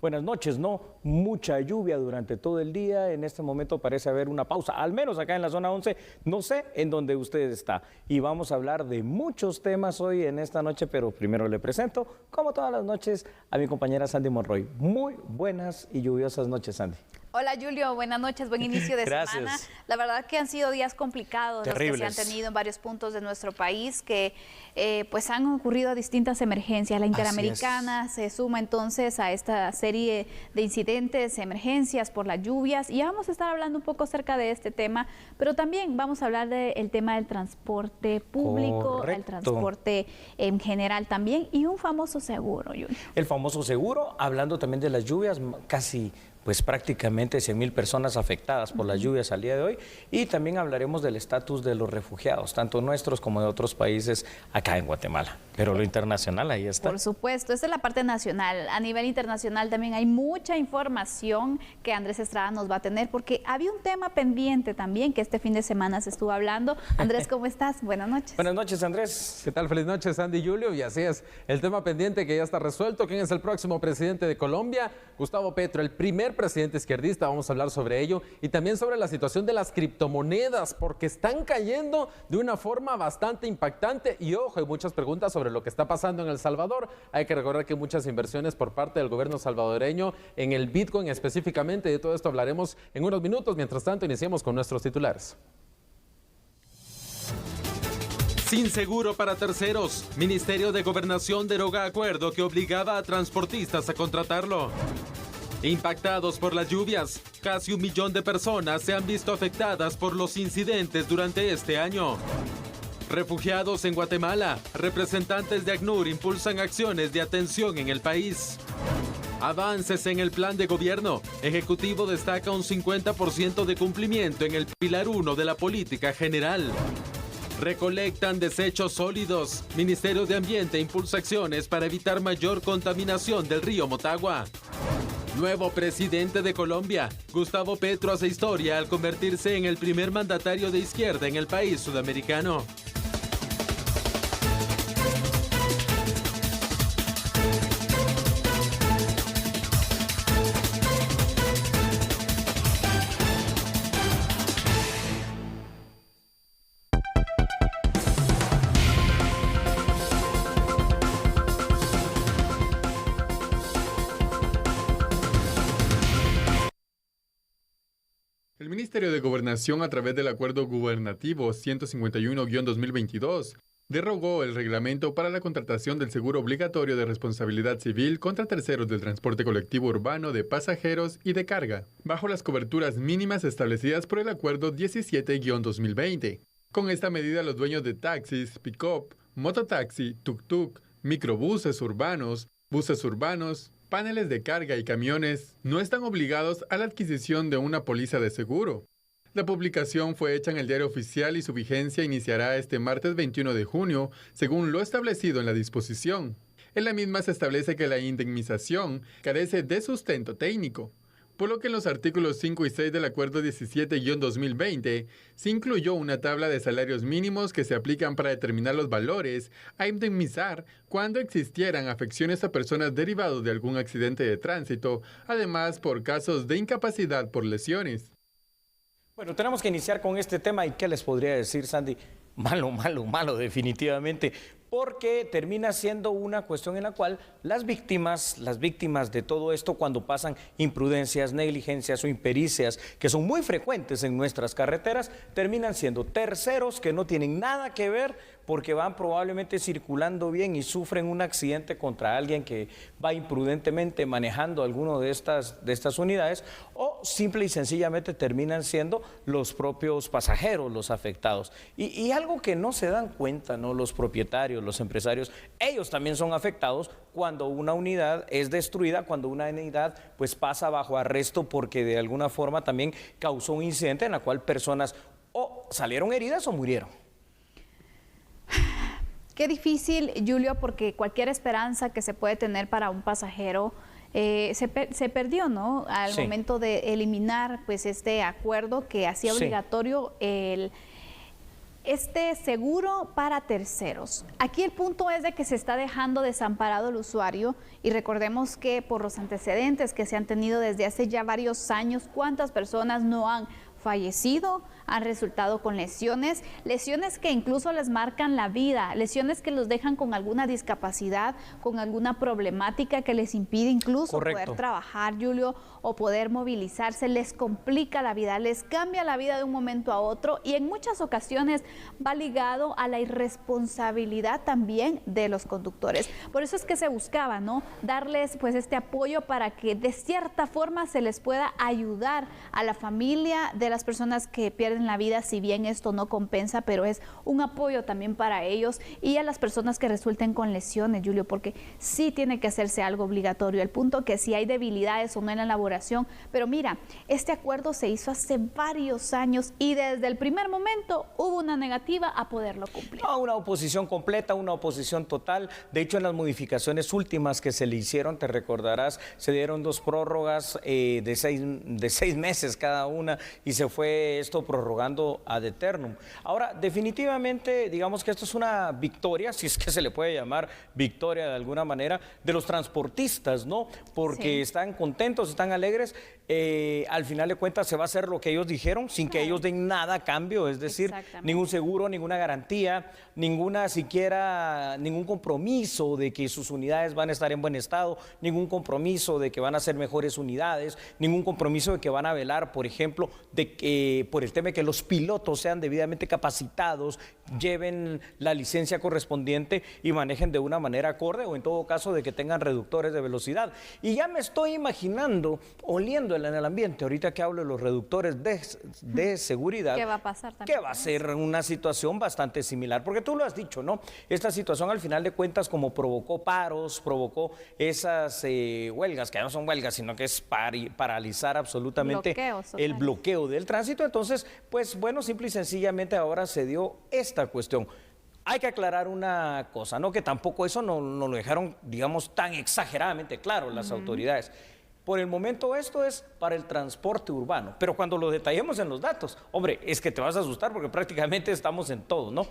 Buenas noches, ¿no? Mucha lluvia durante todo el día. En este momento parece haber una pausa, al menos acá en la zona 11. No sé en dónde usted está. Y vamos a hablar de muchos temas hoy en esta noche, pero primero le presento, como todas las noches, a mi compañera Sandy Monroy. Muy buenas y lluviosas noches, Sandy. Hola Julio, buenas noches, buen inicio de semana. La verdad que han sido días complicados terribles, los que se han tenido en varios puntos de nuestro país, que pues han ocurrido distintas emergencias. La Interamericana se suma entonces a esta serie de incidentes, emergencias por las lluvias, y ya vamos a estar hablando un poco acerca de este tema, pero también vamos a hablar del tema del transporte público, el transporte en general también, y un famoso seguro, Julio. El famoso seguro, hablando también de las lluvias, casi pues prácticamente 100,000 personas afectadas por las lluvias al día de hoy, y también hablaremos del estatus de los refugiados, tanto nuestros como de otros países acá en Guatemala. Pero lo internacional ahí está. Por supuesto, esta es la parte nacional. A nivel internacional también hay mucha información que Andrés Estrada nos va a tener, porque había un tema pendiente también que este fin de semana se estuvo hablando. Andrés, ¿cómo estás? Buenas noches. Buenas noches, Andrés. ¿Qué tal? Feliz noche, Sandy y Julio. Y así es, el tema pendiente que ya está resuelto. ¿Quién es el próximo presidente de Colombia? Gustavo Petro, el primer presidente izquierdista. Vamos a hablar sobre ello y también sobre la situación de las criptomonedas, porque están cayendo de una forma bastante impactante. Y ojo, hay muchas preguntas sobre lo que está pasando en El Salvador. Hay que recordar que hay muchas inversiones por parte del gobierno salvadoreño en el Bitcoin específicamente. De todo esto hablaremos en unos minutos. Mientras tanto, iniciemos con nuestros titulares. Sin seguro para terceros, Ministerio de Gobernación deroga acuerdo que obligaba a transportistas a contratarlo. Impactados por las lluvias, casi 1 millón de personas se han visto afectadas por los incidentes durante este año. Refugiados en Guatemala, representantes de ACNUR impulsan acciones de atención en el país. Avances en el plan de gobierno. Ejecutivo destaca un 50% de cumplimiento en el Pilar 1 de la política general. Recolectan desechos sólidos. Ministerio de Ambiente impulsa acciones para evitar mayor contaminación del río Motagua. Nuevo presidente de Colombia. Gustavo Petro hace historia al convertirse en el primer mandatario de izquierda en el país sudamericano. El Ministerio de Gobernación, a través del Acuerdo Gubernativo 151-2022, derogó el reglamento para la contratación del seguro obligatorio de responsabilidad civil contra terceros del transporte colectivo urbano de pasajeros y de carga, bajo las coberturas mínimas establecidas por el Acuerdo 17-2020. Con esta medida, los dueños de taxis, pick-up, mototaxi, tuk-tuk, microbuses urbanos, buses urbanos, paneles de carga y camiones no están obligados a la adquisición de una póliza de seguro. La publicación fue hecha en el Diario Oficial y su vigencia iniciará este martes 21 de junio, según lo establecido en la disposición. En la misma se establece que la indemnización carece de sustento técnico, por lo que en los artículos 5 y 6 del Acuerdo 17-2020 se incluyó una tabla de salarios mínimos que se aplican para determinar los valores a indemnizar cuando existieran afecciones a personas derivados de algún accidente de tránsito, además por casos de incapacidad por lesiones. Bueno, tenemos que iniciar con este tema, y ¿qué les podría decir, Sandy? Malo, definitivamente, porque termina siendo una cuestión en la cual las víctimas de todo esto, cuando pasan imprudencias, negligencias o impericias, que son muy frecuentes en nuestras carreteras, terminan siendo terceros que no tienen nada que ver, porque van probablemente circulando bien y sufren un accidente contra alguien que va imprudentemente manejando alguno de estas unidades, o simple y sencillamente terminan siendo los propios pasajeros los afectados. Y algo que no se dan cuenta, ¿no?, los propietarios, los empresarios, ellos también son afectados cuando una unidad es destruida, cuando una unidad pues pasa bajo arresto porque de alguna forma también causó un incidente en la cual personas o salieron heridas o murieron. Qué difícil, Julio, porque cualquier esperanza que se puede tener para un pasajero se perdió, ¿no? Al momento de eliminar pues este acuerdo que hacía obligatorio este seguro para terceros. Aquí el punto es de que se está dejando desamparado el usuario y recordemos que por los antecedentes que se han tenido desde hace ya varios años, ¿cuántas personas no han fallecido, han resultado con lesiones que incluso les marcan la vida, lesiones que los dejan con alguna discapacidad, con alguna problemática que les impide incluso poder trabajar, Julio, o poder movilizarse, les complica la vida, les cambia la vida de un momento a otro y en muchas ocasiones va ligado a la irresponsabilidad también de los conductores. Por eso es que se buscaba, ¿no?, darles pues este apoyo para que de cierta forma se les pueda ayudar a la familia de las personas que pierden la vida, si bien esto no compensa, pero es un apoyo también para ellos y a las personas que resulten con lesiones, Julio, porque sí tiene que hacerse algo obligatorio, al punto que si hay debilidades o no en la elaboración, pero mira, este acuerdo se hizo hace varios años y desde el primer momento hubo una negativa a poderlo cumplir. No, una oposición completa, una oposición total. De hecho, en las modificaciones últimas que se le hicieron, te recordarás, se dieron 2 prórrogas de seis meses cada una y se fue esto prorrogando ad eternum. Ahora, definitivamente, digamos que esto es una victoria, si es que se le puede llamar victoria de alguna manera, de los transportistas, ¿no? Porque están contentos, están alegres. Al final de cuentas se va a hacer lo que ellos dijeron, sin que ellos den nada a cambio, es decir, ningún seguro, ninguna garantía, ningún compromiso de que sus unidades van a estar en buen estado, ningún compromiso de que van a ser mejores unidades, ningún compromiso de que van a velar, por ejemplo, por el tema de que los pilotos sean debidamente capacitados, lleven la licencia correspondiente y manejen de una manera acorde, o en todo caso de que tengan reductores de velocidad. Y ya me estoy imaginando, oliéndola en el ambiente, ahorita que hablo de los reductores de seguridad, ¿qué va a pasar también? Que va a ser una situación bastante similar, porque tú lo has dicho, ¿no? Esta situación al final de cuentas, como provocó paros, provocó esas huelgas, que no son huelgas, sino que es paralizar absolutamente el bloqueo del tránsito. Entonces, pues bueno, simple y sencillamente ahora se dio esta cuestión. Hay que aclarar una cosa, ¿no? Que tampoco eso no lo dejaron, digamos, tan exageradamente claro las autoridades. Por el momento esto es para el transporte urbano, pero cuando lo detallemos en los datos, hombre, es que te vas a asustar porque prácticamente estamos en todo, ¿no?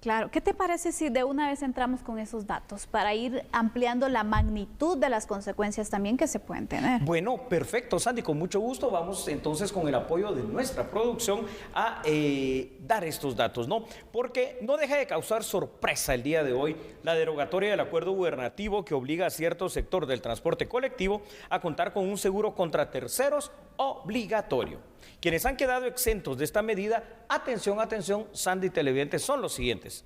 Claro, ¿qué te parece si de una vez entramos con esos datos para ir ampliando la magnitud de las consecuencias también que se pueden tener? Bueno, perfecto, Sandy, con mucho gusto. Vamos entonces con el apoyo de nuestra producción a dar estos datos, ¿no? Porque no deja de causar sorpresa el día de hoy la derogatoria del acuerdo gubernativo que obliga a cierto sector del transporte colectivo a contar con un seguro contra terceros obligatorio. Quienes han quedado exentos de esta medida, atención, atención, Sandy televidentes, son los siguientes.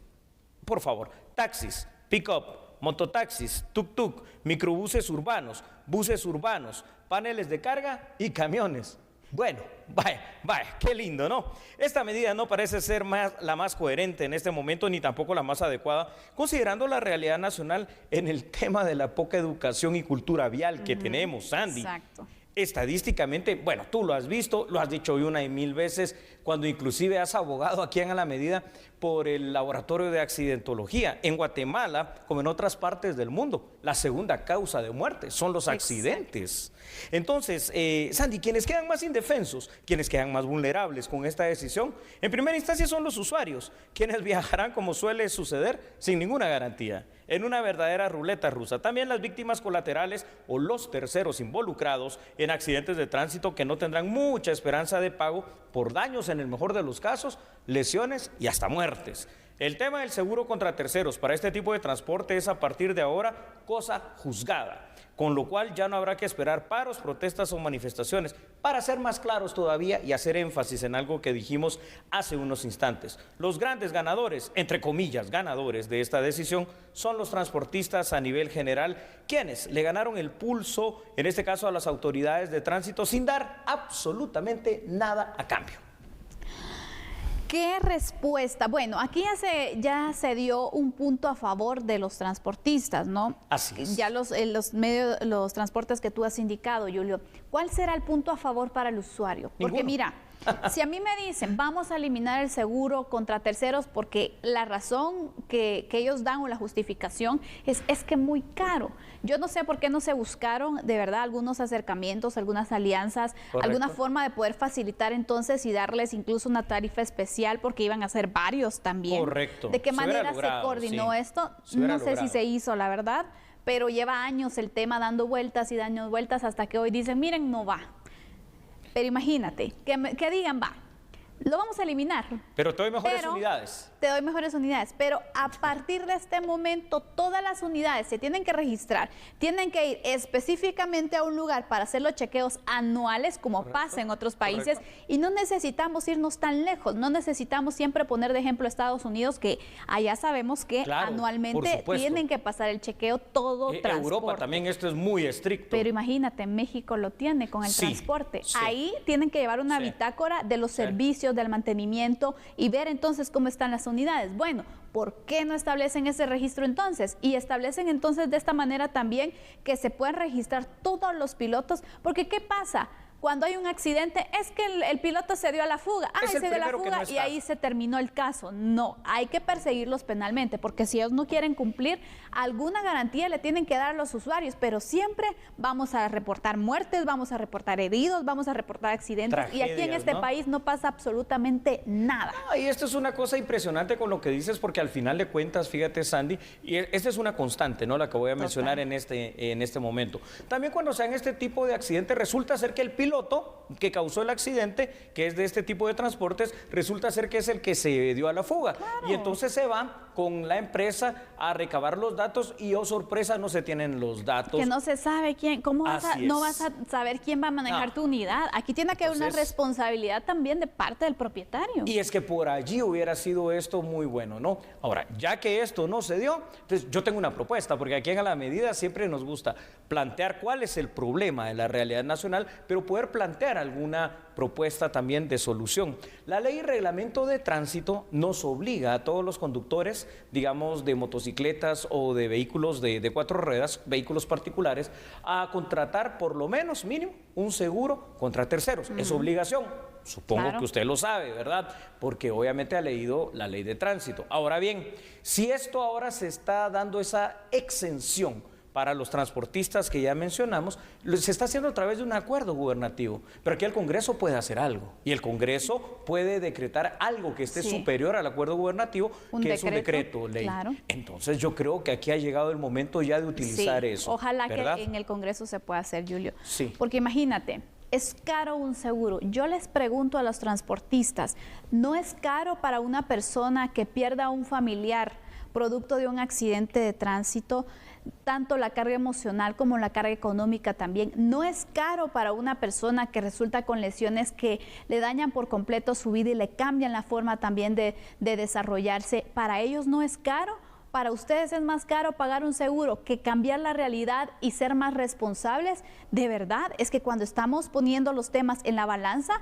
Por favor, taxis, pick-up, mototaxis, tuk-tuk, microbuses urbanos, buses urbanos, paneles de carga y camiones. Bueno, vaya, qué lindo, ¿no? Esta medida no parece ser la más coherente en este momento, ni tampoco la más adecuada, considerando la realidad nacional en el tema de la poca educación y cultura vial que tenemos, Sandy. Exacto. Estadísticamente, bueno, tú lo has visto, lo has dicho hoy 1 y 1000 veces, cuando inclusive has abogado aquí en A la Medida por el laboratorio de accidentología. En Guatemala, como en otras partes del mundo, la segunda causa de muerte son los accidentes. Entonces, Sandy, quienes quedan más indefensos, quienes quedan más vulnerables con esta decisión, en primera instancia son los usuarios, quienes viajarán, como suele suceder, sin ninguna garantía, en una verdadera ruleta rusa. También las víctimas colaterales o los terceros involucrados en accidentes de tránsito que no tendrán mucha esperanza de pago por daños en el mejor de los casos, lesiones y hasta muertes. El tema del seguro contra terceros para este tipo de transporte es a partir de ahora cosa juzgada, con lo cual ya no habrá que esperar paros, protestas o manifestaciones. Para ser más claros todavía y hacer énfasis en algo que dijimos hace unos instantes, los grandes ganadores, entre comillas, ganadores de esta decisión, son los transportistas a nivel general, quienes le ganaron el pulso, en este caso a las autoridades de tránsito, sin dar absolutamente nada a cambio. ¿Qué respuesta? Bueno, aquí ya se dio un punto a favor de los transportistas, ¿no? Así es. Ya los transportes que tú has indicado, Julio. ¿Cuál será el punto a favor para el usuario? Porque mira, Si a mí me dicen, vamos a eliminar el seguro contra terceros porque la razón que ellos dan o la justificación es que es muy caro. Yo no sé por qué no se buscaron de verdad algunos acercamientos, algunas alianzas, Correcto. alguna forma de poder facilitar entonces y darles incluso una tarifa especial porque iban a ser varios también. Correcto. ¿De qué Se hubiera manera logrado, se coordinó sí. esto? Se hubiera No sé si logrado. se hizo, la verdad, pero lleva años el tema dando vueltas y dando vueltas hasta que hoy dicen, miren, no va. Pero imagínate, que digan, va, lo vamos a eliminar. Pero te doy mejores Pero unidades. Te doy mejores unidades, pero a partir de este momento todas las unidades se tienen que registrar, tienen que ir específicamente a un lugar para hacer los chequeos anuales como pasa en otros países y no necesitamos irnos tan lejos, no necesitamos siempre poner de ejemplo a Estados Unidos que allá sabemos que Claro, por anualmente supuesto. tienen que pasar el chequeo todo transporte. Europa también esto es muy estricto. Pero imagínate, México lo tiene con el Sí, transporte. sí. Ahí tienen que llevar una Sí. bitácora de los Sí. servicios, del mantenimiento y ver entonces cómo están las unidades. Bueno, ¿por qué no establecen ese registro entonces? Y establecen entonces de esta manera también que se puedan registrar todos los pilotos, porque ¿qué pasa? Cuando hay un accidente, es que el piloto se dio a la fuga. Es Se el dio a la primero que no fuga y está. ahí se terminó el caso. No, hay que perseguirlos penalmente, porque si ellos no quieren cumplir, alguna garantía le tienen que dar a los usuarios, pero siempre vamos a reportar muertes, vamos a reportar heridos, vamos a reportar accidentes, y aquí en Tragedias, este ¿no? país no pasa absolutamente nada. Y esto es una cosa impresionante con lo que dices, porque al final de cuentas, fíjate, Sandy, y esta es una constante, ¿no? La que voy a mencionar en este momento. También cuando se dan este tipo de accidentes, resulta ser que el piloto que causó el accidente, que es de este tipo de transportes, resulta ser que es el que se dio a la fuga. Claro. Y entonces se va con la empresa a recabar los datos y, oh sorpresa, no se tienen los datos. Que no se sabe quién, ¿cómo vas Así no es. vas a saber quién va a manejar No. tu unidad? Aquí tiene que haber una Entonces- responsabilidad también de parte del propietario. Y es que por allí hubiera sido esto muy bueno, ¿no? Ahora, ya que esto no se dio, entonces yo tengo una propuesta, porque aquí en A la Medida siempre nos gusta plantear cuál es el problema de la realidad nacional, pero poder plantear alguna propuesta también de solución. La ley y reglamento de tránsito nos obliga a todos los conductores, digamos, de motocicletas o de vehículos de 4 ruedas, vehículos particulares, a contratar por lo menos mínimo un seguro contra terceros. Es obligación. Supongo Claro. que usted lo sabe, ¿verdad? Porque obviamente ha leído la ley de tránsito. Ahora bien, si esto ahora se está dando esa exención para los transportistas que ya mencionamos, se está haciendo a través de un acuerdo gubernativo. Pero aquí el Congreso puede hacer algo. Y el Congreso puede decretar algo que esté Sí. superior al acuerdo gubernativo, Un que es un decreto, decreto ley. claro. Entonces yo creo que aquí ha llegado el momento ya de utilizar Sí, eso. ojalá ¿verdad? que en el Congreso se pueda hacer, Julio. Sí. Porque imagínate, es caro un seguro. Yo les pregunto a los transportistas, ¿no es caro para una persona que pierda a un familiar producto de un accidente de tránsito, tanto la carga emocional como la carga económica también? ¿No es caro para una persona que resulta con lesiones que le dañan por completo su vida y le cambian la forma también de desarrollarse? ¿Para ellos no es caro? ¿Para ustedes es más caro pagar un seguro que cambiar la realidad y ser más responsables? De verdad, es que cuando estamos poniendo los temas en la balanza,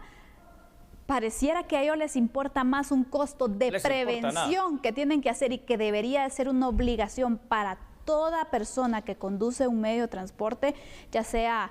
pareciera que a ellos les importa más un costo de Les importa prevención que tienen que hacer y que debería ser una obligación para toda persona que conduce un medio de transporte, ya sea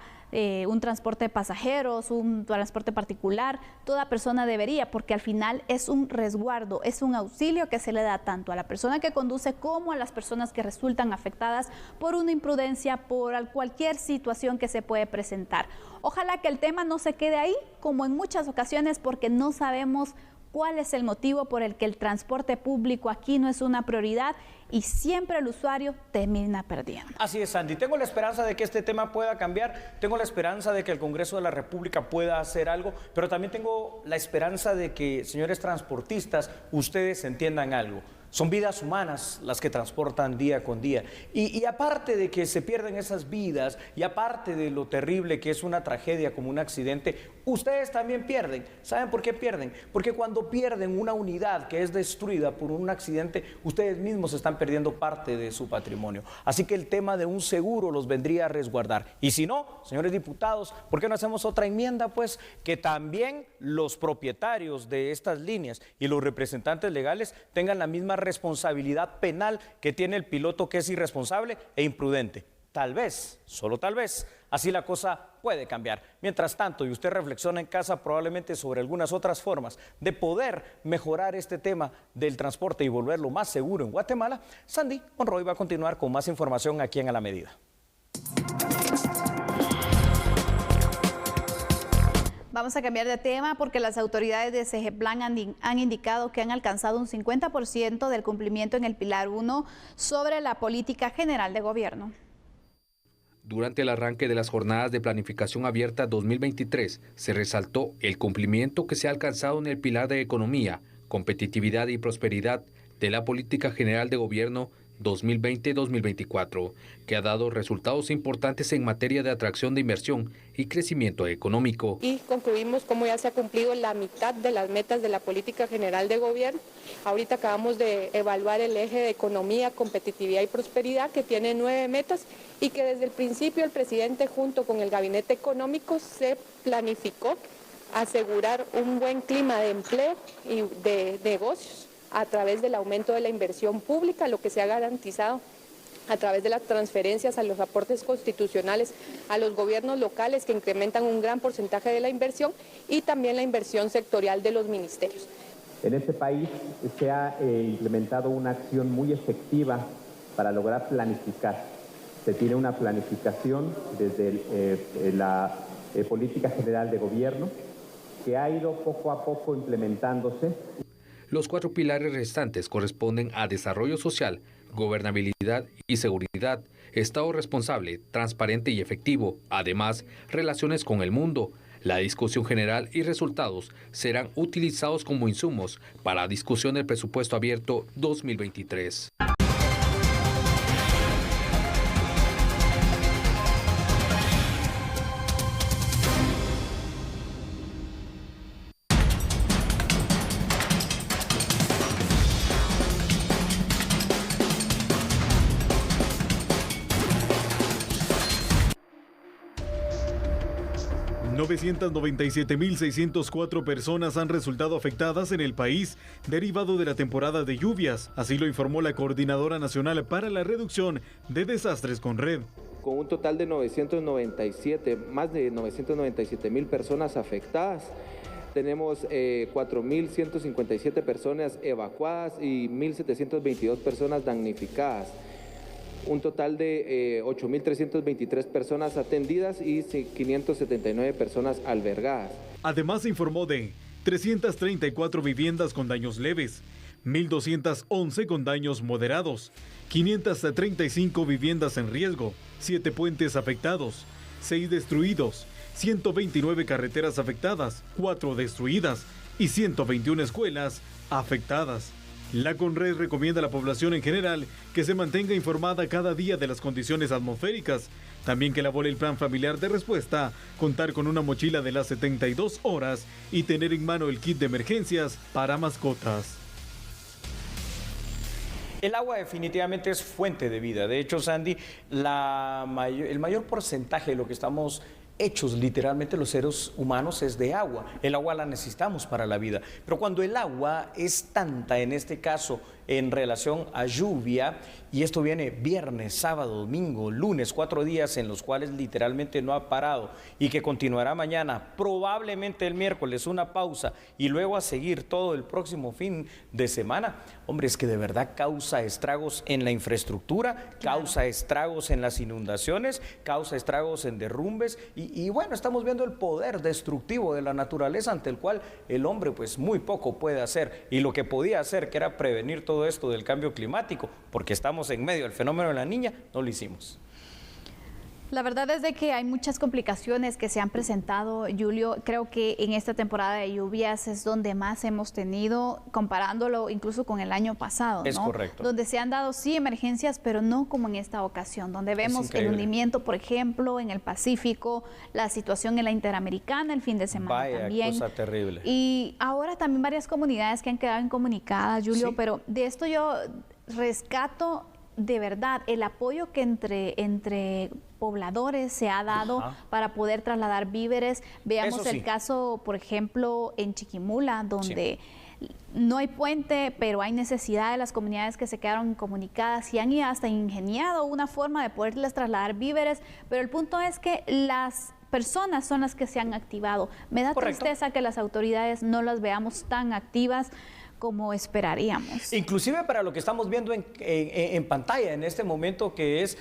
un transporte de pasajeros, un transporte particular, toda persona debería, porque al final es un resguardo, es un auxilio que se le da tanto a la persona que conduce como a las personas que resultan afectadas por una imprudencia, por cualquier situación que se puede presentar. Ojalá que el tema no se quede ahí, como en muchas ocasiones, porque no sabemos cuál es el motivo por el que el transporte público aquí no es una prioridad y siempre el usuario termina perdiendo. Así es, Sandy. Tengo la esperanza de que este tema pueda cambiar, tengo la esperanza de que el Congreso de la República pueda hacer algo, pero también tengo la esperanza de que, señores transportistas, ustedes entiendan algo. Son vidas humanas las que transportan día con día. Y aparte de que se pierden esas vidas, y aparte de lo terrible que es una tragedia como un accidente, ustedes también pierden. ¿Saben por qué pierden? Porque cuando pierden una unidad que es destruida por un accidente, ustedes mismos están perdiendo parte de su patrimonio. Así que el tema de un seguro los vendría a resguardar. Y si no, señores diputados, ¿por qué no hacemos otra enmienda? Pues que también los propietarios de estas líneas y los representantes legales tengan la misma responsabilidad penal que tiene el piloto que es irresponsable e imprudente. tal vez, solo tal vez, así la cosa puede cambiar. Mientras tanto, y usted reflexiona en casa probablemente sobre algunas otras formas de poder mejorar este tema del transporte y volverlo más seguro en Guatemala, Sandy Monroy va a continuar con más información aquí en A la Medida. Vamos a cambiar de tema porque las autoridades de Segeplan han indicado que han alcanzado un 50% del cumplimiento en el Pilar 1 sobre la política general de gobierno. Durante el arranque de las jornadas de planificación abierta 2023, se resaltó el cumplimiento que se ha alcanzado en el pilar de economía, competitividad y prosperidad de la política general de gobierno 2020-2024, que ha dado resultados importantes en materia de atracción de inversión y crecimiento económico. Y concluimos cómo ya se ha cumplido la mitad de las metas de la política general de gobierno. Ahorita acabamos de evaluar el eje de economía, competitividad y prosperidad, que tiene 9 metas y que desde el principio el presidente junto con el gabinete económico se planificó asegurar un buen clima de empleo y de negocios a través del aumento de la inversión pública, lo que se ha garantizado a través de las transferencias a los aportes constitucionales a los gobiernos locales que incrementan un gran porcentaje de la inversión y también la inversión sectorial de los ministerios. En este país se ha implementado una acción muy efectiva para lograr planificar. Se tiene una planificación desde la política general de gobierno que ha ido poco a poco implementándose. Los 4 pilares restantes corresponden a desarrollo social, gobernabilidad y seguridad, Estado responsable, transparente y efectivo, además, relaciones con el mundo. La discusión general y resultados serán utilizados como insumos para la discusión del presupuesto abierto 2023. $997,604 personas han resultado afectadas en el país derivado de la temporada de lluvias. Así lo informó la Coordinadora Nacional para la Reducción de Desastres CONRED. Con un total de más de 997,000 personas afectadas. Tenemos 4,157 personas evacuadas y 1,722 personas damnificadas. Un total de 8,323 personas atendidas y 579 personas albergadas. Además se informó de 334 viviendas con daños leves, 1,211 con daños moderados, 535 viviendas en riesgo, 7 puentes afectados, 6 destruidos, 129 carreteras afectadas, 4 destruidas y 121 escuelas afectadas. La CONRED recomienda a la población en general que se mantenga informada cada día de las condiciones atmosféricas, también que elabore el plan familiar de respuesta, contar con una mochila de las 72 horas y tener en mano el kit de emergencias para mascotas. El agua definitivamente es fuente de vida. De hecho, Sandy, el mayor porcentaje de lo que estamos hechos literalmente los seres humanos es de agua. El agua la necesitamos para la vida. Pero cuando el agua es tanta, en este caso, en relación a lluvia, y esto viene viernes, sábado, domingo, lunes, 4 días en los cuales literalmente no ha parado y que continuará mañana, probablemente el miércoles, una pausa y luego a seguir todo el próximo fin de semana. Hombre, es que de verdad causa estragos en la infraestructura, causa estragos en las inundaciones, causa estragos en derrumbes y bueno, estamos viendo el poder destructivo de la naturaleza ante el cual el hombre pues muy poco puede hacer, y lo que podía hacer, que era prevenir todo esto del cambio climático, porque estamos en medio del fenómeno de la Niña, no lo hicimos. La verdad es de que hay muchas complicaciones que se han presentado, Julio. Creo que en esta temporada de lluvias es donde más hemos tenido, comparándolo incluso con el año pasado, ¿no? Es correcto. Donde se han dado, sí, emergencias, pero no como en esta ocasión, donde vemos el hundimiento, por ejemplo, en el Pacífico, la situación en la Interamericana el fin de semana también. Vaya, cosa terrible. Y ahora también varias comunidades que han quedado incomunicadas, Julio, sí. Pero de esto yo rescato de verdad el apoyo que entre pobladores se ha dado para poder trasladar víveres. Veamos el caso, por ejemplo, en Chiquimula, donde no hay puente, pero hay necesidad de las comunidades que se quedaron incomunicadas y han hasta ingeniado una forma de poderles trasladar víveres, pero el punto es que las personas son las que se han activado. Me da tristeza que las autoridades no las veamos tan activas como esperaríamos. Inclusive para lo que estamos viendo en pantalla en este momento, que es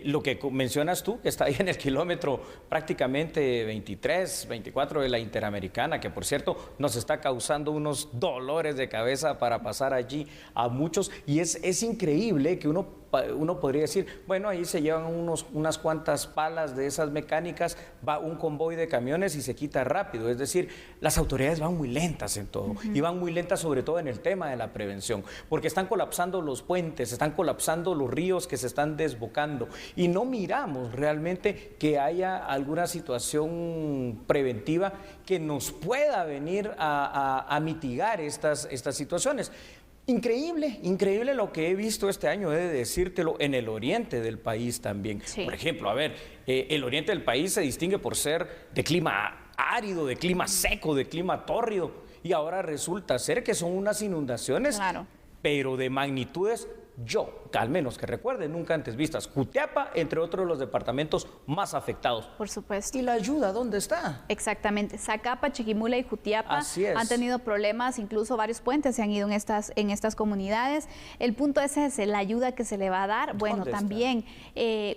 lo que mencionas tú, que está ahí en el kilómetro prácticamente 23, 24 de la Interamericana, que por cierto nos está causando unos dolores de cabeza para pasar allí a muchos, y es increíble que uno podría decir, bueno, ahí se llevan unas cuantas palas de esas mecánicas, va un convoy de camiones y se quita rápido. Es decir, las autoridades van muy lentas en todo, y van muy lentas sobre todo en el tema de la prevención, porque están colapsando los puentes, están colapsando los ríos que se están desbocando, y no miramos realmente que haya alguna situación preventiva que nos pueda venir a mitigar estas situaciones. Increíble lo que he visto este año, he de decírtelo, en el oriente del país también. Sí. Por ejemplo, a ver, el oriente del país se distingue por ser de clima árido, de clima seco, de clima tórrido, y ahora resulta ser que son unas inundaciones, pero de magnitudes, al menos que recuerde, nunca antes vistas. Jutiapa, entre otros los departamentos más afectados. Por supuesto. ¿Y la ayuda dónde está? Exactamente. Zacapa, Chiquimula y Jutiapa han tenido problemas, incluso varios puentes se han ido en estas comunidades. El punto es ese, la ayuda que se le va a dar. Bueno, también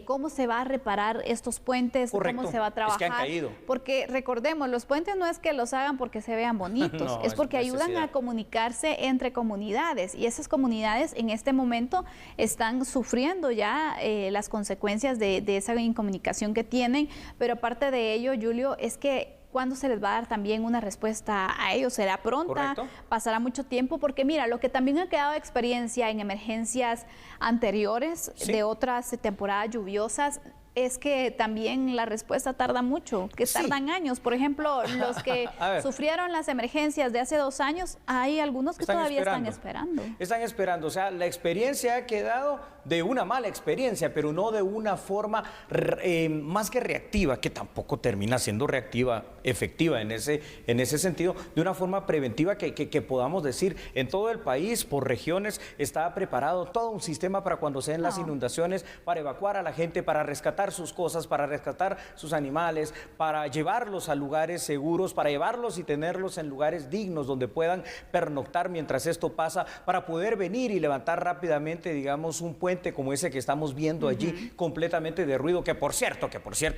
cómo se va a reparar estos puentes, cómo se va a trabajar. Es que han caído. Porque recordemos, los puentes no es que los hagan porque se vean bonitos, no, es porque ayudan a comunicarse entre comunidades, y esas comunidades en este momento están sufriendo ya las consecuencias de esa incomunicación que tienen, pero aparte de ello, Julio, es que ¿cuándo se les va a dar también una respuesta a ellos? ¿Será pronta? ¿Correcto? ¿Pasará mucho tiempo? Porque mira, lo que también ha quedado de experiencia en emergencias anteriores de otras temporadas lluviosas, es que también la respuesta tarda mucho, que tardan años. Por ejemplo, los que sufrieron las emergencias de hace 2 años, hay algunos que todavía están esperando. Están esperando, o sea, la experiencia ha quedado de una mala experiencia, pero no de una forma más que reactiva, que tampoco termina siendo reactiva, efectiva en ese sentido, de una forma preventiva que podamos decir, en todo el país, por regiones, está preparado todo un sistema para cuando se den las inundaciones, para evacuar a la gente, para rescatar sus cosas, para rescatar sus animales, para llevarlos a lugares seguros, para llevarlos y tenerlos en lugares dignos donde puedan pernoctar mientras esto pasa, para poder venir y levantar rápidamente, digamos, un puente como ese que estamos viendo allí, completamente derruido, que por cierto,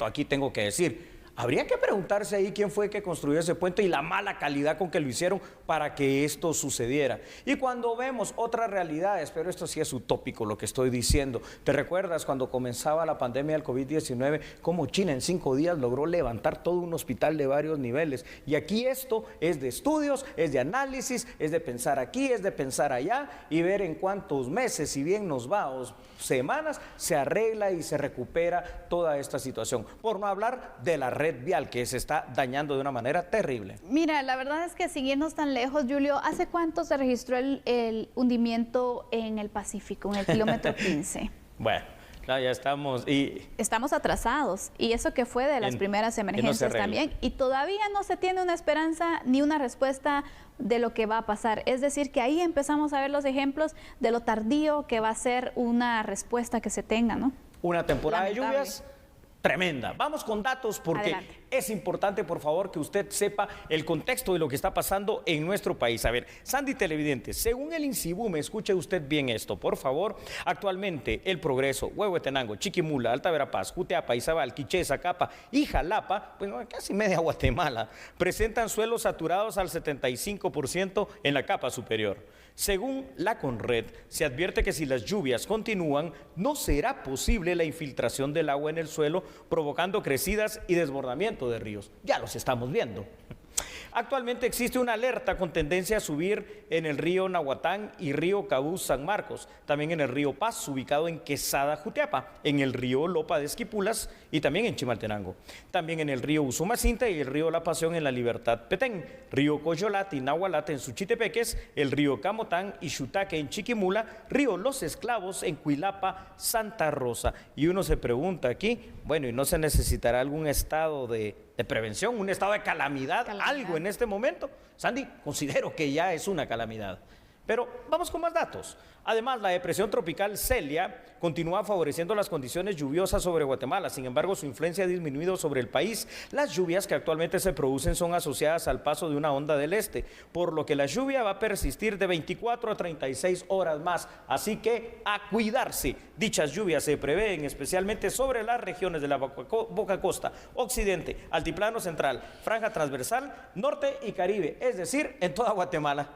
aquí tengo que decir, habría que preguntarse ahí quién fue que construyó ese puente y la mala calidad con que lo hicieron para que esto sucediera. Y cuando vemos otras realidades, pero esto sí es utópico lo que estoy diciendo. ¿Te recuerdas cuando comenzaba la pandemia del COVID-19, cómo China en 5 días logró levantar todo un hospital de varios niveles? Y aquí esto es de estudios, es de análisis, es de pensar aquí, es de pensar allá y ver en cuántos meses, si bien nos va o semanas, se arregla y se recupera toda esta situación. Por no hablar de la red vial que se está dañando de una manera terrible. Mira, la verdad es que sin irnos tan lejos, Julio, ¿hace cuánto se registró el hundimiento en el Pacífico, en el kilómetro 15? Bueno, claro, ya estamos estamos atrasados, y eso que fue de las primeras emergencias también, y todavía no se tiene una esperanza ni una respuesta de lo que va a pasar. Es decir, que ahí empezamos a ver los ejemplos de lo tardío que va a ser una respuesta que se tenga, ¿no? Una temporada de lluvias tremenda. Vamos con datos porque es importante, por favor, que usted sepa el contexto de lo que está pasando en nuestro país. A ver, Sandy televidente, según el INSIBUME, escuche usted bien esto, por favor. Actualmente, El Progreso, Huehuetenango, Chiquimula, Alta Verapaz, Jutiapa, Izabal, Quiché, Zacapa y Jalapa, pues casi media Guatemala, presentan suelos saturados al 75% en la capa superior. Según la CONRED, se advierte que si las lluvias continúan, no será posible la infiltración del agua en el suelo, provocando crecidas y desbordamiento de ríos. Ya los estamos viendo. Actualmente existe una alerta con tendencia a subir en el río Nahuatán y río Cabús San Marcos, también en el río Paz, ubicado en Quesada, Jutiapa, en el río Lopa de Esquipulas y también en Chimaltenango, también en el río Usumacinta y el río La Pasión en la Libertad Petén, río Coyolat y Nahualat en Suchitepeques, el río Camotán y Xutaque en Chiquimula, río Los Esclavos en Cuilapa, Santa Rosa. Y uno se pregunta aquí, bueno, ¿y no se necesitará algún estado de de prevención, un estado de calamidad, algo en este momento. Sandy, considero que ya es una calamidad. Pero vamos con más datos. Además, la depresión tropical Celia continúa favoreciendo las condiciones lluviosas sobre Guatemala. Sin embargo, su influencia ha disminuido sobre el país. Las lluvias que actualmente se producen son asociadas al paso de una onda del este, por lo que la lluvia va a persistir de 24 a 36 horas más. Así que a cuidarse. Dichas lluvias se prevén especialmente sobre las regiones de la Boca Costa, Occidente, Altiplano Central, Franja Transversal, Norte y Caribe, es decir, en toda Guatemala.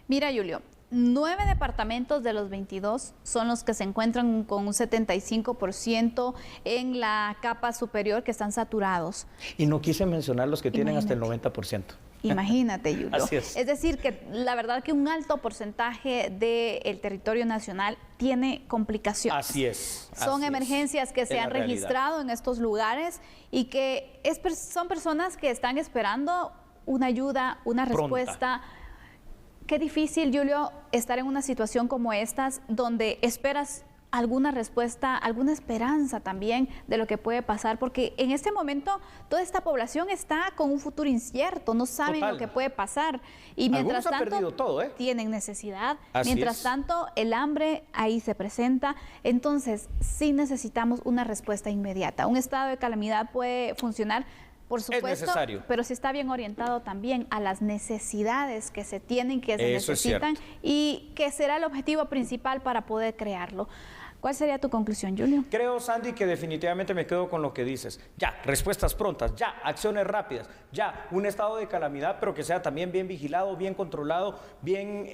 Mira, Julio, 9 departamentos de los 22 son los que se encuentran con un 75% en la capa superior que están saturados. Y no quise mencionar los que tienen hasta el 90%. Imagínate, Julio. Así es. Es decir, que la verdad que un alto porcentaje del territorio nacional tiene complicaciones. Así es. Son emergencias que se han registrado en estos lugares y que son personas que están esperando una ayuda, una respuesta. Qué difícil, Julio, estar en una situación como estas, donde esperas alguna respuesta, alguna esperanza también de lo que puede pasar, porque en este momento toda esta población está con un futuro incierto, no saben lo que puede pasar. Y mientras tanto, tienen necesidad, mientras tanto, el hambre ahí se presenta. Entonces, sí necesitamos una respuesta inmediata. Un estado de calamidad puede funcionar, por supuesto, pero si está bien orientado también a las necesidades que se tienen, que se necesitan, y que será el objetivo principal para poder crearlo. ¿Cuál sería tu conclusión, Julio? Creo, Sandy, que definitivamente me quedo con lo que dices. Ya, respuestas prontas, ya, acciones rápidas, ya, un estado de calamidad, pero que sea también bien vigilado, bien controlado, bien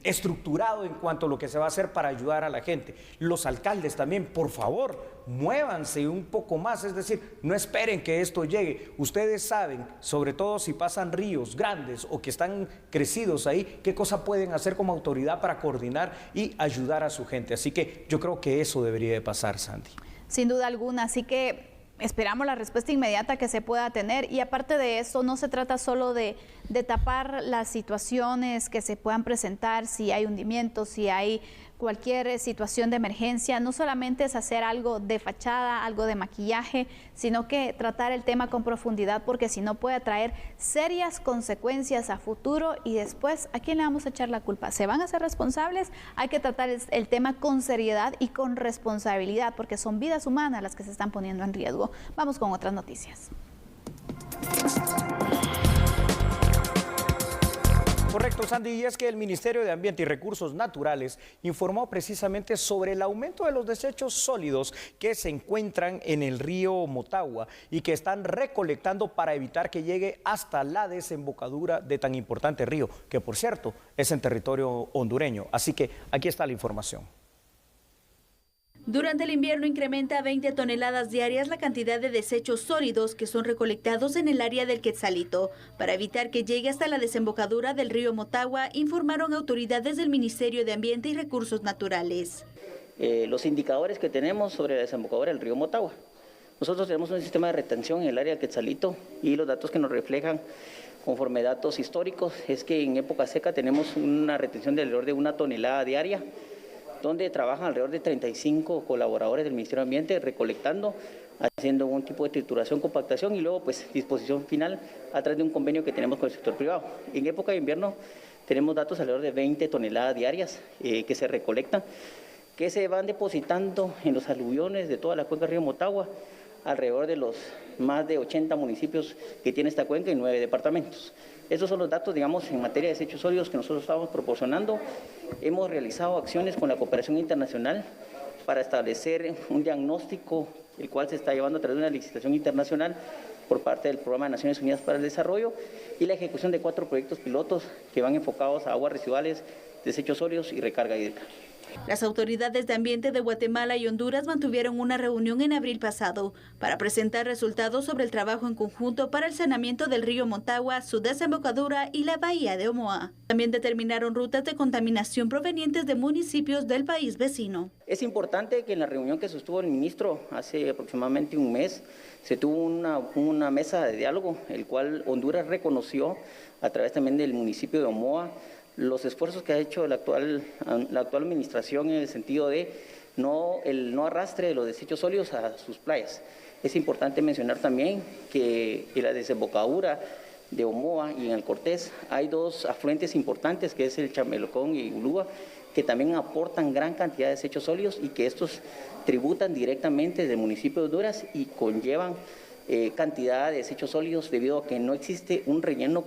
estructurado en cuanto a lo que se va a hacer para ayudar a la gente. Los alcaldes también, por favor, muévanse un poco más, es decir, no esperen que esto llegue. Ustedes saben, sobre todo si pasan ríos grandes o que están crecidos ahí, qué cosa pueden hacer como autoridad para coordinar y ayudar a su gente. Así que yo creo que eso debería de pasar, Sandy. Sin duda alguna, así que esperamos la respuesta inmediata que se pueda tener, y aparte de eso no se trata solo de tapar las situaciones que se puedan presentar, si hay hundimientos, si hay cualquier situación de emergencia. No solamente es hacer algo de fachada, algo de maquillaje, sino que tratar el tema con profundidad, porque si no puede traer serias consecuencias a futuro, y después, ¿a quién le vamos a echar la culpa? ¿Se van a ser responsables? Hay que tratar el tema con seriedad y con responsabilidad, porque son vidas humanas las que se están poniendo en riesgo. Vamos con otras noticias. Correcto, Sandy, y es que el Ministerio de Ambiente y Recursos Naturales informó precisamente sobre el aumento de los desechos sólidos que se encuentran en el río Motagua y que están recolectando para evitar que llegue hasta la desembocadura de tan importante río, que por cierto es en territorio hondureño. Así que aquí está la información. Durante el invierno incrementa a 20 toneladas diarias la cantidad de desechos sólidos que son recolectados en el área del Quetzalito. Para evitar que llegue hasta la desembocadura del río Motagua, informaron autoridades del Ministerio de Ambiente y Recursos Naturales. Los indicadores que tenemos sobre la desembocadura del río Motagua. Nosotros tenemos un sistema de retención en el área del Quetzalito, y los datos que nos reflejan, conforme datos históricos, es que en época seca tenemos una retención de alrededor de 1 tonelada diaria, donde trabajan alrededor de 35 colaboradores del Ministerio de Ambiente recolectando, haciendo un tipo de trituración, compactación y luego pues disposición final a través de un convenio que tenemos con el sector privado. En época de invierno tenemos datos alrededor de 20 toneladas diarias que se recolectan, que se van depositando en los aluviones de toda la cuenca del río Motagua, alrededor de los más de 80 municipios que tiene esta cuenca y 9 departamentos. Estos son los datos, digamos, en materia de desechos sólidos que nosotros estamos proporcionando. Hemos realizado acciones con la cooperación internacional para establecer un diagnóstico, el cual se está llevando a través de una licitación internacional por parte del Programa de Naciones Unidas para el Desarrollo, y la ejecución de 4 proyectos pilotos que van enfocados a aguas residuales, desechos sólidos y recarga hídrica. Las autoridades de ambiente de Guatemala y Honduras mantuvieron una reunión en abril pasado para presentar resultados sobre el trabajo en conjunto para el saneamiento del río Motagua, su desembocadura y la bahía de Omoa. También determinaron rutas de contaminación provenientes de municipios del país vecino. Es importante que en la reunión que sostuvo el ministro hace aproximadamente un mes, se tuvo una mesa de diálogo, el cual Honduras reconoció a través también del municipio de Omoa los esfuerzos que ha hecho la actual administración en el sentido de el no arrastre de los desechos sólidos a sus playas. Es importante mencionar también que en la desembocadura de Omoa y en el Cortés hay dos afluentes importantes, que es el Chamelocón y Ulúa, que también aportan gran cantidad de desechos sólidos y que estos tributan directamente del municipio de Honduras y conllevan cantidad de desechos sólidos debido a que no existe un relleno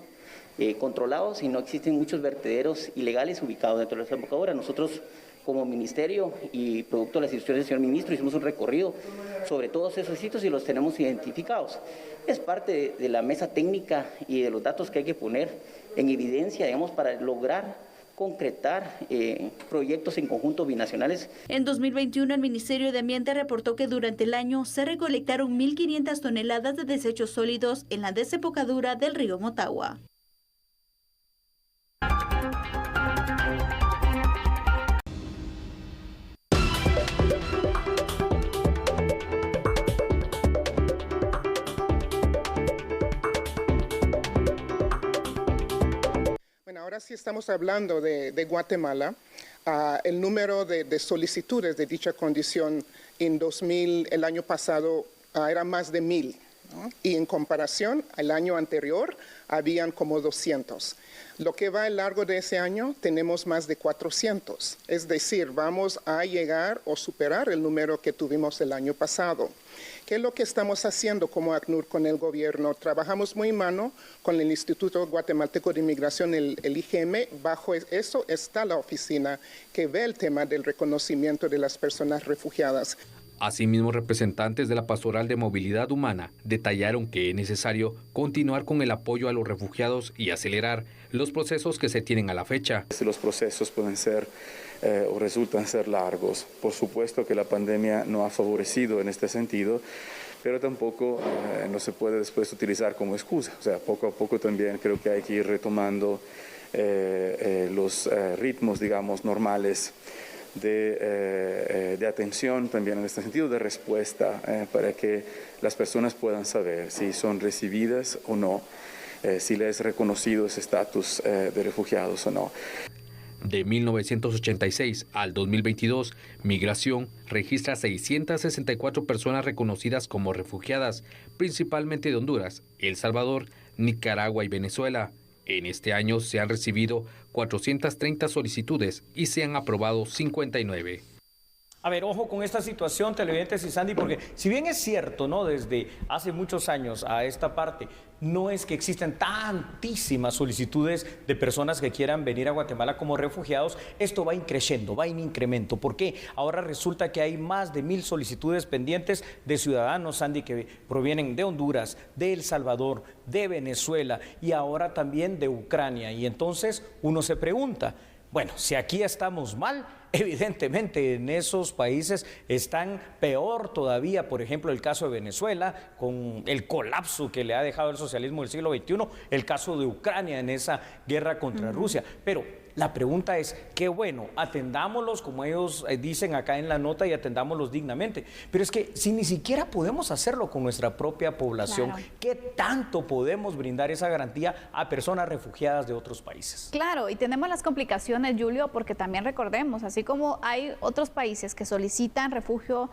controlado, sino existen muchos vertederos ilegales ubicados dentro de la desembocadura. Nosotros, como ministerio y producto de las instituciones del señor ministro, hicimos un recorrido sobre todos esos sitios y los tenemos identificados. Es parte de la mesa técnica y de los datos que hay que poner en evidencia, digamos, para lograr concretar proyectos en conjunto binacionales. En 2021, el Ministerio de Ambiente reportó que durante el año se recolectaron 1.500 toneladas de desechos sólidos en la desembocadura del río Motagua. Ahora sí estamos hablando de Guatemala. El número de solicitudes de dicha condición el año pasado era más de 1,000, ¿no? Y en comparación al año anterior habían como 200. Lo que va a lo largo de ese año tenemos más de 400. Es decir, vamos a llegar o superar el número que tuvimos el año pasado. ¿Qué es lo que estamos haciendo como ACNUR con el gobierno? Trabajamos muy mano con el Instituto Guatemalteco de Inmigración, el IGM. Bajo eso está la oficina que ve el tema del reconocimiento de las personas refugiadas. Asimismo, representantes de la Pastoral de Movilidad Humana detallaron que es necesario continuar con el apoyo a los refugiados y acelerar los procesos que se tienen a la fecha. Los procesos pueden ser o resultan ser largos. Por supuesto que la pandemia no ha favorecido en este sentido, pero tampoco no se puede después utilizar como excusa. O sea, poco a poco también creo que hay que ir retomando los ritmos, digamos, normales de atención también en este sentido, de respuesta, para que las personas puedan saber si son recibidas o no, si les es reconocido ese estatus de refugiados o no. De 1986 al 2022, Migración registra 664 personas reconocidas como refugiadas, principalmente de Honduras, El Salvador, Nicaragua y Venezuela. En este año se han recibido 430 solicitudes y se han aprobado 59. A ver, ojo con esta situación, televidentes y Sandy, porque si bien es cierto, ¿no? Desde hace muchos años a esta parte, no es que existen tantísimas solicitudes de personas que quieran venir a Guatemala como refugiados, esto va creciendo, va en incremento. ¿Por qué? Ahora resulta que hay más de 1,000 solicitudes pendientes de ciudadanos, Sandy, que provienen de Honduras, de El Salvador, de Venezuela y ahora también de Ucrania. Y entonces uno se pregunta, bueno, si aquí estamos mal, evidentemente en esos países están peor todavía. Por ejemplo, el caso de Venezuela, con el colapso que le ha dejado el socialismo del siglo XXI, el caso de Ucrania en esa guerra contra Rusia. Pero la pregunta es, qué bueno, atendámoslos como ellos dicen acá en la nota y atendámoslos dignamente. Pero es que si ni siquiera podemos hacerlo con nuestra propia población, claro, ¿qué tanto podemos brindar esa garantía a personas refugiadas de otros países? Claro, y tenemos las complicaciones, Julio, porque también recordemos, así como hay otros países que solicitan refugio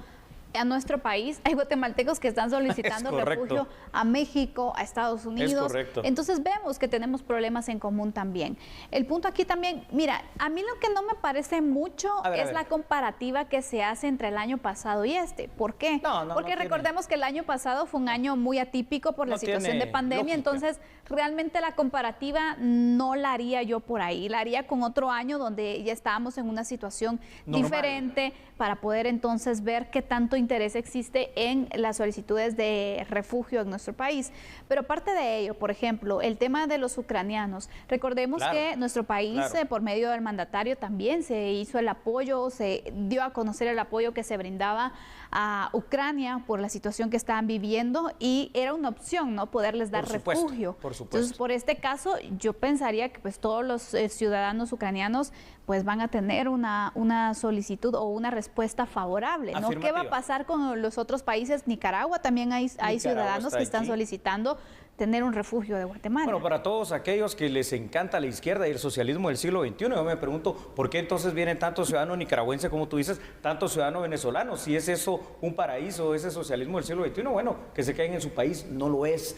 a nuestro país, hay guatemaltecos que están solicitando refugio a México, a Estados Unidos. Entonces vemos que tenemos problemas en común también. El punto aquí también, mira, a mí lo que no me parece mucho es la comparativa que se hace entre el año pasado y este. ¿Por qué? Porque recordemos que el año pasado fue un año muy atípico por la situación de pandemia, entonces realmente la comparativa no la haría yo por ahí, la haría con otro año donde ya estábamos en una situación diferente para poder entonces ver qué tanto interés existe en las solicitudes de refugio en nuestro país. Pero aparte de ello, por ejemplo, el tema de los ucranianos. Recordemos que nuestro país, por medio del mandatario, también se hizo el apoyo, se dio a conocer el apoyo que se brindaba a Ucrania por la situación que estaban viviendo y era una opción, ¿no? Poderles dar refugio. Entonces, por este caso, yo pensaría que pues todos los ciudadanos ucranianos pues van a tener una solicitud o una respuesta favorable, ¿no? ¿Qué va a pasar pasar con los otros países? Nicaragua también hay ciudadanos que están solicitando tener un refugio de Guatemala. Bueno, para todos aquellos que les encanta la izquierda y el socialismo del siglo XXI, yo me pregunto, ¿por qué entonces vienen tantos ciudadanos nicaragüenses, como tú dices, tantos ciudadanos venezolanos? Si es eso un paraíso, ese socialismo del siglo XXI, bueno, que se queden en su país, no lo es,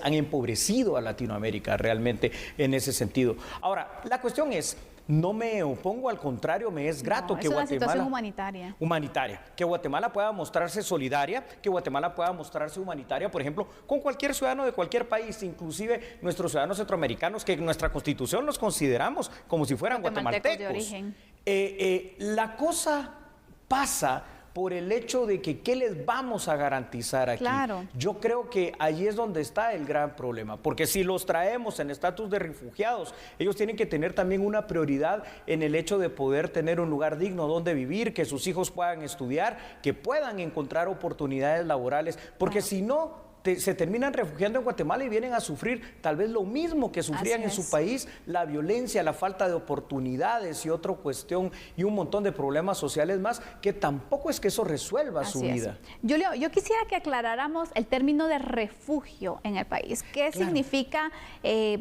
han empobrecido a Latinoamérica realmente en ese sentido. Ahora, la cuestión es, no me opongo, al contrario, me es grato que Guatemala... Es una situación humanitaria. Que Guatemala pueda mostrarse solidaria, que Guatemala pueda mostrarse humanitaria, por ejemplo, con cualquier ciudadano de cualquier país, inclusive nuestros ciudadanos centroamericanos, que en nuestra Constitución los consideramos como si fueran guatemaltecos. De origen. La cosa pasa por el hecho de que ¿qué les vamos a garantizar aquí? Claro. Yo creo que allí es donde está el gran problema, porque si los traemos en estatus de refugiados, ellos tienen que tener también una prioridad en el hecho de poder tener un lugar digno donde vivir, que sus hijos puedan estudiar, que puedan encontrar oportunidades laborales, porque si no, se terminan refugiando en Guatemala y vienen a sufrir tal vez lo mismo que sufrían en su país, la violencia, la falta de oportunidades y otra cuestión y un montón de problemas sociales más, que tampoco es que eso resuelva su vida. Julio, yo quisiera que aclaráramos el término de refugio en el país. ¿Qué significa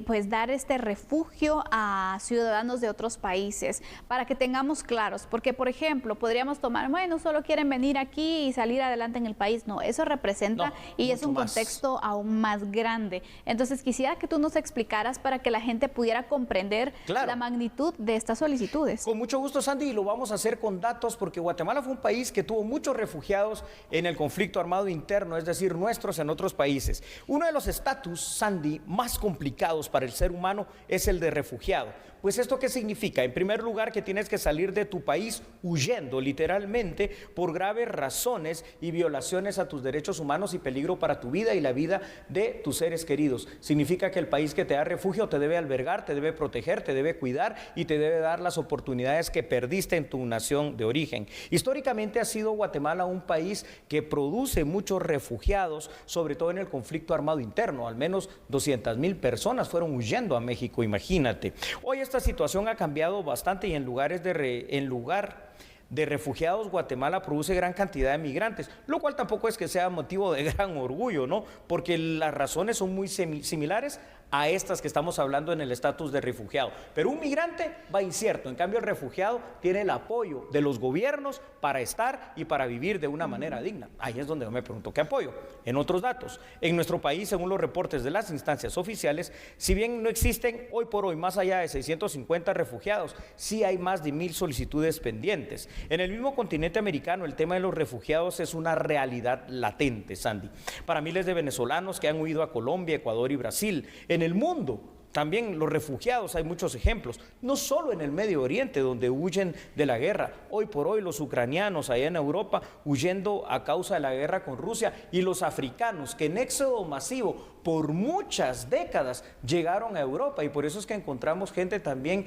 pues dar este refugio a ciudadanos de otros países? Para que tengamos claros, porque por ejemplo, podríamos tomar, bueno, solo quieren venir aquí y salir adelante en el país. No, eso representa y es un contexto aún más grande. Entonces quisiera que tú nos explicaras para que la gente pudiera comprender la magnitud de estas solicitudes. Con mucho gusto, Sandy, y lo vamos a hacer con datos, porque Guatemala fue un país que tuvo muchos refugiados en el conflicto armado interno, es decir, nuestros en otros países. Uno de los estatus, Sandy, más complicados para el ser humano es el de refugiado. Pues ¿esto qué significa? En primer lugar, que tienes que salir de tu país huyendo literalmente por graves razones y violaciones a tus derechos humanos y peligro para tu vida y la vida de tus seres queridos. Significa que el país que te da refugio te debe albergar, te debe proteger, te debe cuidar y te debe dar las oportunidades que perdiste en tu nación de origen. Históricamente ha sido Guatemala un país que produce muchos refugiados, sobre todo en el conflicto armado interno. Al menos 200,000 personas fueron huyendo a México, imagínate. Hoy esta situación ha cambiado bastante y en lugar de refugiados, Guatemala produce gran cantidad de migrantes, lo cual tampoco es que sea motivo de gran orgullo, ¿no? Porque las razones son muy similares a estas que estamos hablando en el estatus de refugiado. Pero un migrante va incierto, en cambio el refugiado tiene el apoyo de los gobiernos para estar y para vivir de una manera digna. Ahí es donde yo me pregunto, ¿qué apoyo? En otros datos, en nuestro país, según los reportes de las instancias oficiales, si bien no existen hoy por hoy más allá de 650 refugiados, sí hay más de 1,000 solicitudes pendientes. En el mismo continente americano, el tema de los refugiados es una realidad latente, Sandy, para miles de venezolanos que han huido a Colombia, Ecuador y Brasil. En el mundo, también los refugiados, hay muchos ejemplos, no solo en el Medio Oriente, donde huyen de la guerra. Hoy por hoy los ucranianos allá en Europa huyendo a causa de la guerra con Rusia, y los africanos que en éxodo masivo por muchas décadas llegaron a Europa, y por eso es que encontramos gente también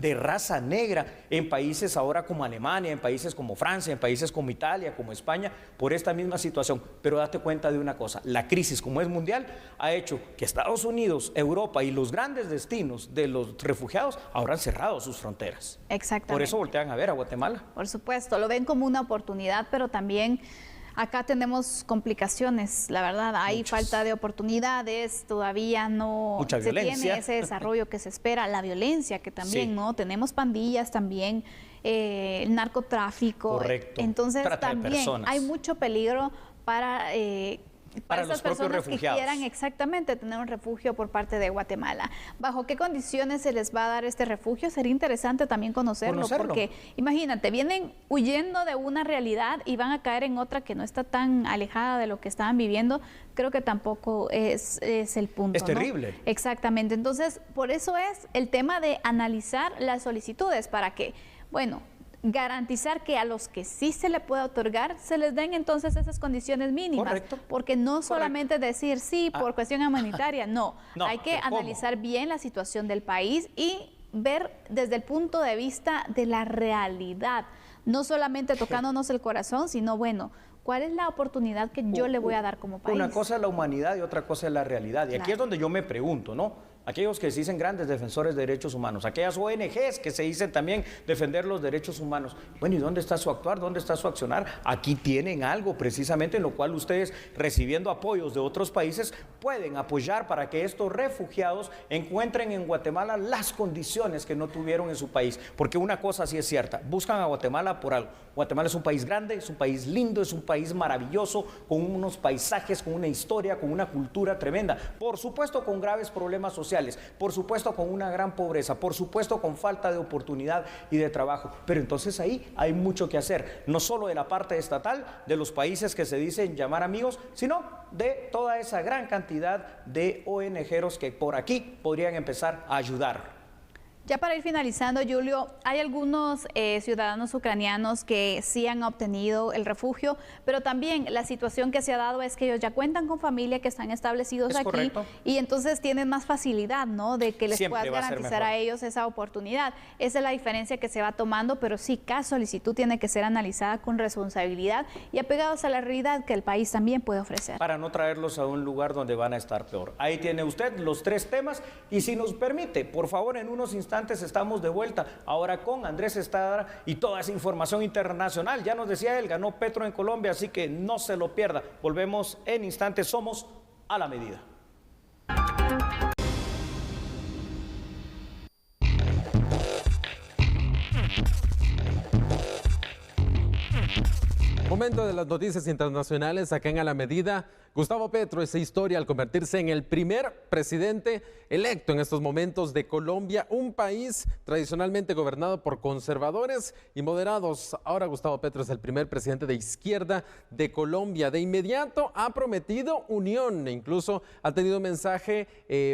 de raza negra en países ahora como Alemania, en países como Francia, en países como Italia, como España, por esta misma situación. Pero date cuenta de una cosa, la crisis, como es mundial, ha hecho que Estados Unidos, Europa y los grandes destinos de los refugiados ahora han cerrado sus fronteras. Exactamente. Por eso voltean a ver a Guatemala. Por supuesto, lo ven como una oportunidad, pero también acá tenemos complicaciones, la verdad, hay falta de oportunidades, todavía no se tiene ese desarrollo que se espera, la violencia que también, ¿no? Tenemos pandillas también, el narcotráfico. Correcto. Entonces Trata también hay mucho peligro para esas personas que quieran exactamente tener un refugio por parte de Guatemala. ¿Bajo qué condiciones se les va a dar este refugio? Sería interesante también conocerlo, porque imagínate, vienen huyendo de una realidad y van a caer en otra que no está tan alejada de lo que estaban viviendo. Creo que tampoco es el punto. Es terrible. ¿No? Exactamente. Entonces, por eso es el tema de analizar las solicitudes para que, bueno, garantizar que a los que sí se le pueda otorgar, se les den entonces esas condiciones mínimas. Correcto. Porque no solamente decir sí por cuestión humanitaria, no hay que analizar bien la situación del país y ver desde el punto de vista de la realidad, no solamente tocándonos el corazón, sino bueno, ¿cuál es la oportunidad que yo le voy a dar como país? Una cosa es la humanidad y otra cosa es la realidad. Y aquí es donde yo me pregunto, ¿no? aquellos que se dicen grandes defensores de derechos humanos, aquellas ONGs que se dicen también defender los derechos humanos. Bueno, ¿y dónde está su actuar? ¿Dónde está su accionar? Aquí tienen algo precisamente en lo cual ustedes, recibiendo apoyos de otros países, pueden apoyar para que estos refugiados encuentren en Guatemala las condiciones que no tuvieron en su país. Porque una cosa sí es cierta, buscan a Guatemala por algo. Guatemala es un país grande, es un país lindo, es un país maravilloso, con unos paisajes, con una historia, con una cultura tremenda. Por supuesto con graves problemas sociales, por supuesto con una gran pobreza, por supuesto con falta de oportunidad y de trabajo. Pero entonces ahí hay mucho que hacer, no solo de la parte estatal, de los países que se dicen llamar amigos, sino de toda esa gran cantidad de ONGeros que por aquí podrían empezar a ayudar. Ya para ir finalizando, Julio, hay algunos ciudadanos ucranianos que sí han obtenido el refugio, pero también la situación que se ha dado es que ellos ya cuentan con familia, que están establecidos aquí, correcto. Y entonces tienen más facilidad, ¿no?, de que les puedas garantizar a ellos esa oportunidad. Esa es la diferencia que se va tomando, pero sí, cada solicitud tiene que ser analizada con responsabilidad y apegados a la realidad que el país también puede ofrecer. Para no traerlos a un lugar donde van a estar peor. Ahí tiene usted los 3 temas y si nos permite, por favor, en unos instantes estamos de vuelta ahora con Andrés Estrada y toda esa información internacional. Ya nos decía él, ganó Petro en Colombia, así que no se lo pierda. Volvemos en instantes, somos a la medida. Momento de las noticias internacionales acá en A la Medida. Gustavo Petro, esa historia al convertirse en el primer presidente electo en estos momentos de Colombia, un país tradicionalmente gobernado por conservadores y moderados. Ahora Gustavo Petro es el primer presidente de izquierda de Colombia. De inmediato ha prometido unión e incluso ha tenido un mensaje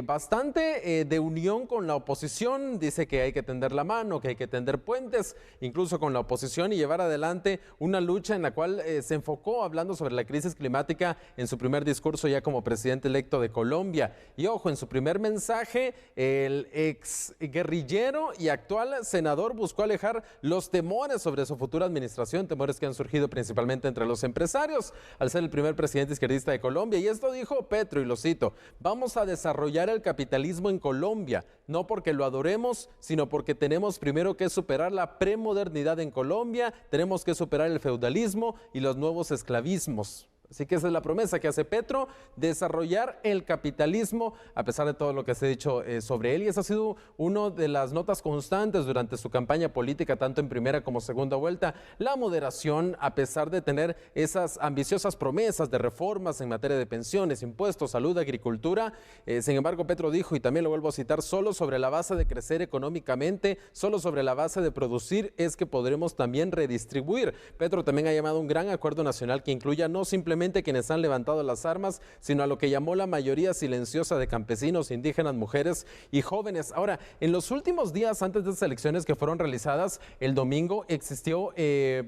bastante de unión con la oposición. Dice que hay que tender la mano, que hay que tender puentes, incluso con la oposición, y llevar adelante una lucha en la cual se enfocó hablando sobre la crisis climática en su primer discurso ya como presidente electo de Colombia. Y ojo, en su primer mensaje, el ex guerrillero y actual senador buscó alejar los temores sobre su futura administración, temores que han surgido principalmente entre los empresarios, al ser el primer presidente izquierdista de Colombia. Y esto dijo Petro, y lo cito: vamos a desarrollar el capitalismo en Colombia, no porque lo adoremos, sino porque tenemos primero que superar la premodernidad en Colombia, tenemos que superar el feudalismo y los nuevos esclavismos. Así que esa es la promesa que hace Petro, desarrollar el capitalismo, a pesar de todo lo que se ha dicho sobre él. Y esa ha sido una de las notas constantes durante su campaña política, tanto en primera como segunda vuelta. La moderación, a pesar de tener esas ambiciosas promesas de reformas en materia de pensiones, impuestos, salud, agricultura. Sin embargo, Petro dijo, y también lo vuelvo a citar: solo sobre la base de crecer económicamente, solo sobre la base de producir es que podremos también redistribuir. Petro también ha llamado a un gran acuerdo nacional que incluya no simplemente quienes han levantado las armas, sino a lo que llamó la mayoría silenciosa de campesinos, indígenas, mujeres y jóvenes. Ahora, en los últimos días antes de las elecciones que fueron realizadas el domingo, existió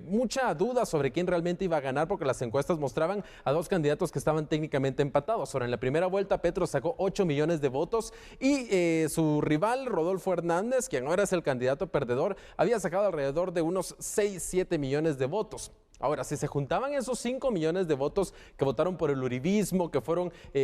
mucha duda sobre quién realmente iba a ganar, porque las encuestas mostraban a 2 candidatos que estaban técnicamente empatados. Ahora, en la primera vuelta, Petro sacó 8 millones de votos y su rival, Rodolfo Hernández, quien ahora es el candidato perdedor, había sacado alrededor de unos 6-7 millones de votos. Ahora, si se juntaban esos 5 millones de votos que votaron por el uribismo, que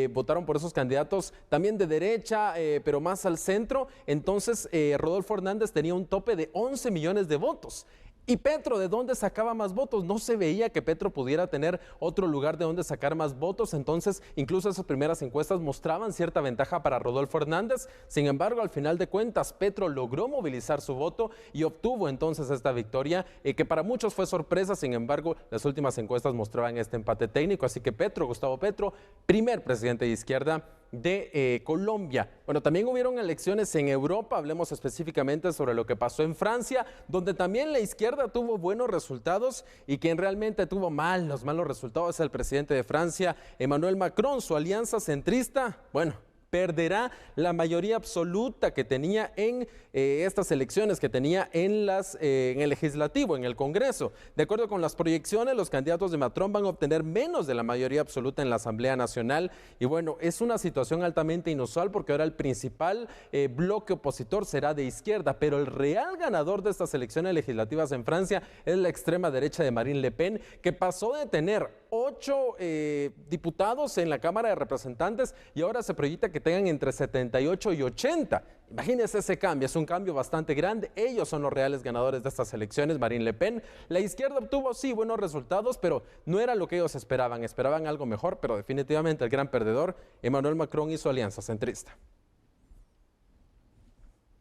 votaron por esos candidatos también de derecha, pero más al centro, entonces Rodolfo Hernández tenía un tope de 11 millones de votos. ¿Y Petro de dónde sacaba más votos? No se veía que Petro pudiera tener otro lugar de donde sacar más votos. Entonces, incluso esas primeras encuestas mostraban cierta ventaja para Rodolfo Hernández. Sin embargo, al final de cuentas, Petro logró movilizar su voto y obtuvo entonces esta victoria, que para muchos fue sorpresa. Sin embargo, las últimas encuestas mostraban este empate técnico. Así que Petro, Gustavo Petro, primer presidente de izquierda de Colombia. Bueno, también hubieron elecciones en Europa. Hablemos específicamente sobre lo que pasó en Francia, donde también la izquierda tuvo buenos resultados, y quien realmente tuvo malos resultados es el presidente de Francia, Emmanuel Macron. Su alianza centrista, bueno, perderá la mayoría absoluta que tenía en estas elecciones, que tenía en el legislativo, en el Congreso. De acuerdo con las proyecciones, los candidatos de Macron van a obtener menos de la mayoría absoluta en la Asamblea Nacional. Y bueno, es una situación altamente inusual, porque ahora el principal bloque opositor será de izquierda, pero el real ganador de estas elecciones legislativas en Francia es la extrema derecha de Marine Le Pen, que pasó de tener 8 diputados en la Cámara de Representantes y ahora se proyecta que tengan entre 78 y 80. Imagínense ese cambio, es un cambio bastante grande. Ellos son los reales ganadores de estas elecciones, Marine Le Pen. La izquierda obtuvo, sí, buenos resultados, pero no era lo que ellos esperaban. Esperaban algo mejor, pero definitivamente el gran perdedor, Emmanuel Macron y su alianza centrista.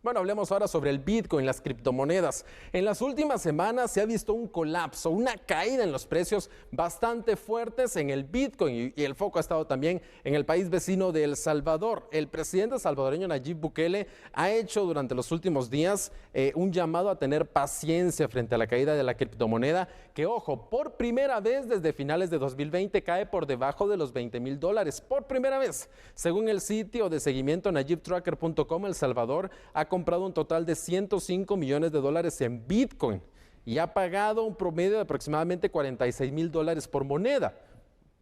Bueno, hablemos ahora sobre el Bitcoin, las criptomonedas. En las últimas semanas se ha visto un colapso, una caída en los precios bastante fuertes en el Bitcoin y el foco ha estado también en el país vecino de El Salvador. El presidente salvadoreño Nayib Bukele ha hecho durante los últimos días un llamado a tener paciencia frente a la caída de la criptomoneda que, ojo, por primera vez desde finales de 2020 cae por debajo de los $20,000. Por primera vez. Según el sitio de seguimiento NayibTracker.com, El Salvador ha comprado un total de $105 millones en Bitcoin y ha pagado un promedio de aproximadamente $46,000 por moneda.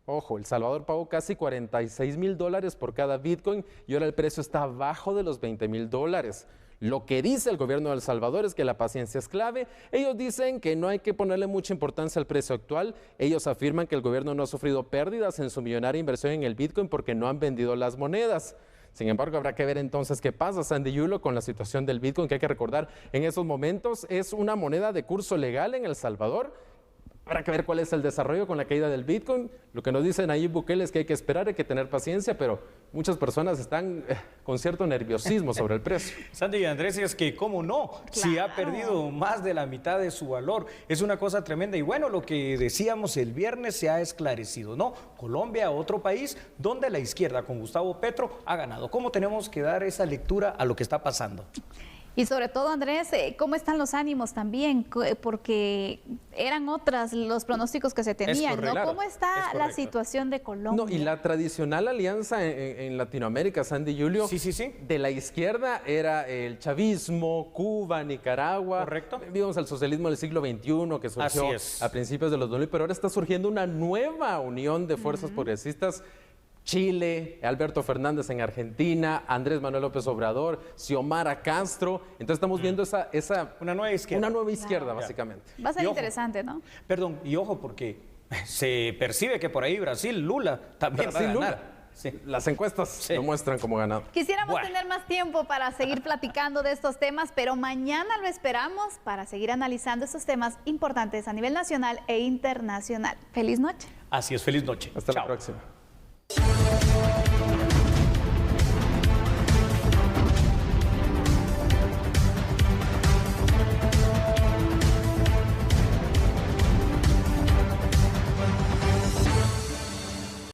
Ojo, El Salvador pagó casi $46,000 por cada Bitcoin y ahora el precio está abajo de los $20,000. Lo que dice el gobierno de El Salvador es que la paciencia es clave. Ellos dicen que no hay que ponerle mucha importancia al precio actual. Ellos afirman que el gobierno no ha sufrido pérdidas en su millonaria inversión en el Bitcoin porque no han vendido las monedas. Sin embargo, habrá que ver entonces qué pasa, Sandy Yulo, con la situación del Bitcoin, que hay que recordar en esos momentos es una moneda de curso legal en El Salvador. Habrá que ver cuál es el desarrollo con la caída del Bitcoin. Lo que nos dice Nayib Bukele es que hay que esperar, hay que tener paciencia, pero muchas personas están con cierto nerviosismo sobre el precio. Sandy y Andrés, es que cómo no, si ha perdido más de la mitad de su valor, es una cosa tremenda. Y bueno, lo que decíamos el viernes se ha esclarecido, ¿no? Colombia, otro país donde la izquierda con Gustavo Petro ha ganado. ¿Cómo tenemos que dar esa lectura a lo que está pasando? Y sobre todo, Andrés, ¿cómo están los ánimos también? Porque eran otras los pronósticos que se tenían, ¿no? Claro, ¿Cómo está la situación de Colombia? No, y la tradicional alianza en Latinoamérica, Sandy y Julio, de la izquierda era el chavismo, Cuba, Nicaragua. Correcto. Vimos el socialismo del siglo XXI que surgió a principios de los 2000, pero ahora está surgiendo una nueva unión de fuerzas progresistas. Chile, Alberto Fernández en Argentina, Andrés Manuel López Obrador, Xiomara Castro. Entonces estamos viendo una nueva izquierda. Una nueva izquierda, básicamente. Va a ser interesante, ¿no? Perdón, y ojo, porque se percibe que por ahí Brasil, Lula, también va a ganar. Lula. Sí. Las encuestas lo muestran como ganado. Quisiéramos tener más tiempo para seguir platicando de estos temas, pero mañana lo esperamos para seguir analizando estos temas importantes a nivel nacional e internacional. Feliz noche. Así es, feliz noche. Hasta la próxima.